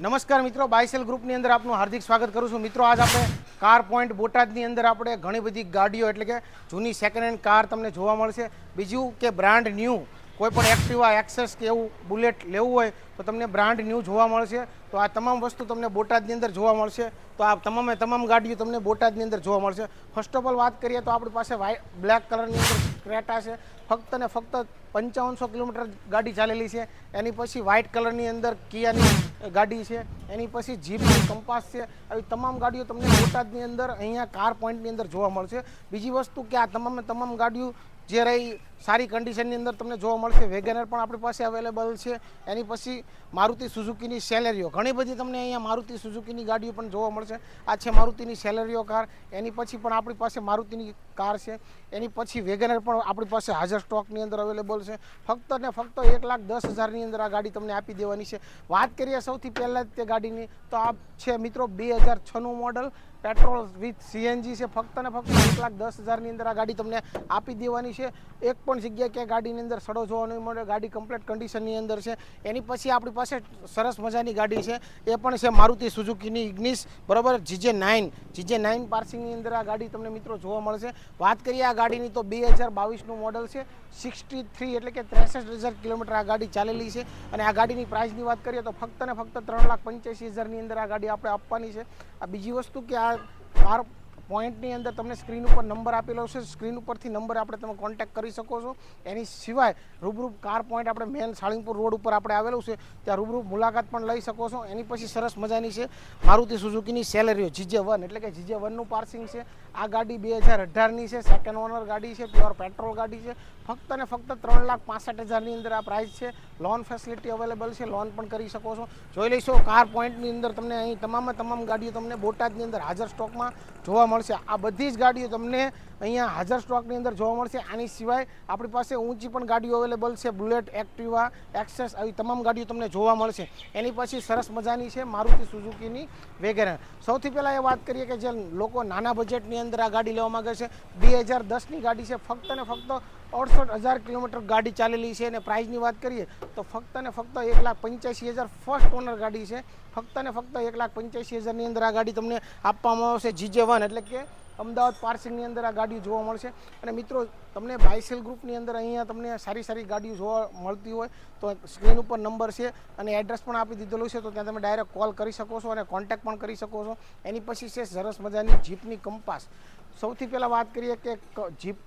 નમસ્કાર મિત્રો, બાયસેલ ગ્રુપની અંદર આપનું હાર્દિક સ્વાગત કરું છું. મિત્રો આજ આપણે કાર પોઈન્ટ બોટાદની અંદર આપણે ઘણી બધી ગાડીઓ એટલે કે જૂની સેકન્ડ હેન્ડ કાર તમને જોવા મળશે. બીજું કે બ્રાન્ડ ન્યૂ કોઈ પણ એક્ટિવા એક્સેસ કે એવું બુલેટ લેવું હોય તો તમને બ્રાન્ડ ન્યૂ જોવા મળશે. તો આ તમામ વસ્તુ તમને બોટાદની અંદર જોવા મળશે. તો આ તમામ ગાડીઓ તમને બોટાદની અંદર જોવા મળશે. ફર્સ્ટ ઓફ ઓલ વાત કરીએ તો આપણી પાસે બ્લેક કલરની અંદર ક્રેટા છે. ફક્ત ને ફક્ત 5500 કિલોમીટર ગાડી ચાલેલી છે. એની પછી વ્હાઇટ કલરની અંદર કિયાની ગાડી છે. એની પછી જીપની કંપાસ છે. આવી તમામ ગાડીઓ તમને બોટાદની અંદર અહીંયા કાર પોઈન્ટની અંદર જોવા મળશે. બીજી વસ્તુ કે આ તમામ ગાડીઓ જે રહી સારી કન્ડિશનની અંદર તમને જોવા મળશે. વેગેનર પણ આપણી પાસે અવેલેબલ છે. એની પછી મારુતિ સુઝુકીની સેલેરિયો, ઘણી બધી તમને અહીંયા મારુતિ સુઝુકીની ગાડીઓ પણ જોવા મળશે. આ છે મારુતિની સેલેરિયો કાર. એની પછી પણ આપણી પાસે મારુતિની કાર છે. એની પછી વેગેનર પણ આપણી પાસે હાજર સ્ટોકની અંદર અવેલેબલ છે. ફક્ત ને ફક્ત 1,10,000ની અંદર આ ગાડી તમને આપી દેવાની છે. વાત કરીએ સૌથી પહેલાં જ તે ગાડીની, તો આ છે મિત્રો 2006નું મોડલ પેટ્રોલ વિથ સીએનજી છે. ફક્ત ને ફક્ત 1,10,000ની અંદર આ ગાડી તમને આપી દેવાની છે. એક પણ જગ્યાએ ક્યાંય ગાડીની અંદર સડો જોવા નહીં મળે. ગાડી કમ્પ્લીટ કન્ડિશનની અંદર છે. એની પછી આપણી પાસે સરસ મજાની ગાડી છે, એ પણ છે મારુતિ સુઝુકીની ઇગ્નિસ, બરાબર, જીજે9 પાર્સિંગની અંદર આ ગાડી તમને મિત્રો જોવા મળશે. વાત કરીએ આ ગાડીની તો 2022નું મોડલ છે. 63 એટલે કે 63,000 કિલોમીટર આ ગાડી ચાલેલી છે. અને આ ગાડીની પ્રાઇસની વાત કરીએ તો ફક્ત ને ફક્ત 3,85,000ની અંદર આ ગાડી આપણે આપવાની છે. આ બીજી વસ્તુ કે આ કાર પોઈન્ટની અંદર તમને સ્ક્રીન ઉપર નંબર આપેલો છે. સ્ક્રીન ઉપરથી નંબર આપણે તમે કોન્ટેક્ટ કરી શકો છો. એની સિવાય રૂબરૂ કાર પોઈન્ટ આપણે મેન સાળીંગપુર રોડ ઉપર આપણે આવેલું છે, ત્યાં રૂબરૂ મુલાકાત પણ લઈ શકો છો. એની પછી સરસ મજાની છે મારુતિ સુઝુકીની સેલેરિયો જીજે1 એટલે કે જીજે1નું પાર્સિંગ છે. આ ગાડી 2018ની છે. સેકન્ડ ઓનર ગાડી છે. પ્યોર પેટ્રોલ ગાડી છે. ફક્ત ને ફક્ત 3,65,000ની અંદર આ પ્રાઇસ છે. લોન ફેસિલિટી અવેલેબલ છે, લોન પણ કરી શકો છો. જોઈ લઈશું કાર પોઈન્ટની અંદર તમને અહીં તમામ ગાડીઓ તમને બોટાદની અંદર હાજર સ્ટોકમાં જોવા મળશે. આ બધી જ ગાડીઓ તમને અહીંયા હાજર સ્ટોકની અંદર જોવા મળશે. આની સિવાય આપણી પાસે ઊંચી પણ ગાડીઓ અવેલેબલ છે. બુલેટ, એક્ટિવા, એક્સેસ, આવી તમામ ગાડીઓ તમને જોવા મળશે. એની પછી સરસ મજાની છે મારુતિ સુઝુકીની વેગેનર. સૌથી પહેલાં એ વાત કરીએ કે જે લોકો નાના બજેટની અંદર આ ગાડી લેવા માગે છે, 2010ની ગાડી છે. ફક્ત ને ફક્ત 68,000 કિલોમીટર ગાડી ચાલેલી છે. અને પ્રાઇસની વાત કરીએ તો ફક્ત ને ફક્ત 1,85,000 ફર્સ્ટ ઓનર ગાડી છે. ફક્ત ને ફક્ત 1,85,000ની અંદર આ ગાડી તમને આપવામાં આવશે. જીજે1 એટલે કે અમદાવાદ પાર્સિંગની અંદર આ ગાડીઓ જોવા મળશે. અને મિત્રો તમને બાયસેલ ગ્રુપની અંદર અહીંયા તમને સારી ગાડીઓ જોવા મળતી હોય તો સ્ક્રીન ઉપર નંબર છે અને એડ્રેસ પણ આપી દીધેલું છે, તો ત્યાં તમે ડાયરેક્ટ કોલ કરી શકો છો અને કોન્ટેક્ટ પણ કરી શકો છો. એની પછી છે સરસ મજાની જીપની કંપાસ. સૌથી પહેલાં વાત કરીએ કે જીપ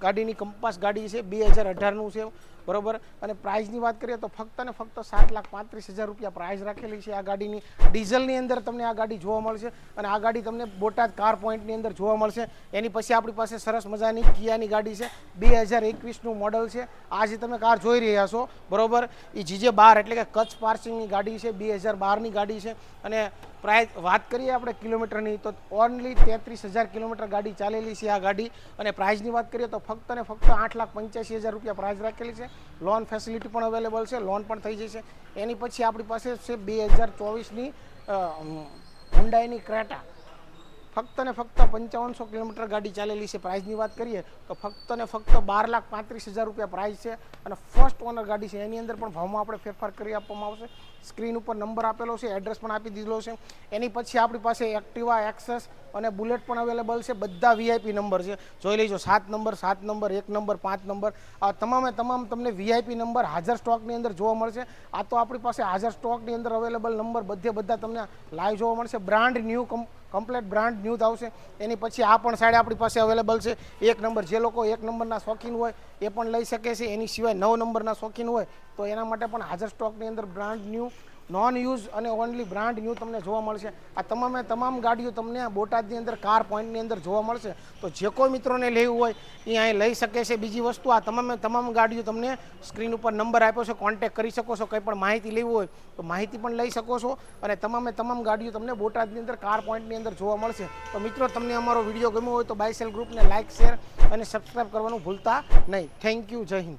ગાડીની કંપાસ ગાડી છે, 2018નું છે, બરાબર. અને પ્રાઇસની વાત કરીએ તો ફક્ત ને ફક્ત 7,35,000 રૂપિયા પ્રાઇસ રાખેલી છે આ ગાડીની. ડીઝલની અંદર તમને આ ગાડી જોવા મળશે. અને આ ગાડી તમને બોટાદ કાર પોઈન્ટની અંદર જોવા મળશે. એની પછી આપણી પાસે સરસ મજાની કિયાની ગાડી છે, 2021નું મોડલ છે. આ જે તમે કાર જોઈ રહ્યા છો, બરાબર, એ જીજે12 એટલે કે કચ્છ પાર્સિંગની ગાડી છે, 2012ની ગાડી છે. અને પ્રાઇસ વાત કરીએ આપણે કિલોમીટરની તો ઓનલી 33,000 કિલોમીટર ગાડી ચાલેલી છે આ ગાડી. અને પ્રાઇસની વાત કરીએ તો ફક્ત ને ફક્ત 8,85,000 રૂપિયા પ્રાઇસ રાખેલી છે. લોન ફેસિલિટી પણ અવેલેબલ છે, લોન પણ થઈ જશે. એની પછી આપણી પાસે છે 2024ની હુન્ડાઈની ક્રેટા. ફક્ત ને ફક્ત 5500 કિલોમીટર ગાડી ચાલેલી છે. પ્રાઇસની વાત કરીએ તો ફક્ત ને ફક્ત 12,35,000 રૂપિયા પ્રાઇસ છે. અને ફર્સ્ટ ઓનર ગાડી છે. એની અંદર પણ ભાવમાં આપણે ફેરફાર કરી આપવામાં આવશે. સ્ક્રીન ઉપર નંબર આપેલો છે, એડ્રેસ પણ આપી દીધેલો છે. એની પછી આપણી પાસે એક્ટિવા, એક્સેસ અને બુલેટ પણ અવેલેબલ છે. બધા વીઆઈપી નંબર છે, જોઈ લેજો. 7 નંબર, 1 નંબર, 5 નંબર, આ તમામ તમને વીઆઈપી નંબર હાજર સ્ટોકની અંદર જોવા મળશે. આ તો આપણી પાસે હાજર સ્ટોકની અંદર અવેલેબલ નંબર બધા તમને લાઈવ જોવા મળશે. Brand new complete brand new આવશે. એની પછી આ પણ સાઈડ આપણી પાસે અવેલેબલ છે 1 નંબર. જે લોકો 1 નંબરના શોખીન હોય એ પણ લઈ શકે છે. એની સિવાય 9 નંબરના શોખીન હોય તો એના માટે પણ હાજર સ્ટોકની અંદર બ્રાન્ડ ન્યૂ, નોન યુઝ અને ઓનલી બ્રાન્ડ ન્યૂ તમને જોવા મળશે. આ તમામ ગાડીઓ તમને બોટાદની અંદર કાર પોઈન્ટની અંદર જોવા મળશે. તો જે કોઈ મિત્રોને લેવું હોય એ અહીં લઈ શકે છે. બીજી વસ્તુ, આ તમામ ગાડીઓ તમને સ્ક્રીન ઉપર નંબર આપ્યો છે, કોન્ટેક્ટ કરી શકો છો. કંઈ પણ માહિતી લેવી હોય તો માહિતી પણ લઈ શકો છો. અને તમામ ગાડીઓ તમને બોટાદની અંદર કાર પોઈન્ટની અંદર જોવા મળશે. તો મિત્રો તમને અમારો વિડીયો ગમ્યો હોય તો બાયસેલ ગ્રુપને લાઇક, શેર અને સબસ્ક્રાઈબ કરવાનું ભૂલતા નહીં. Thank you. જય હિન્દ.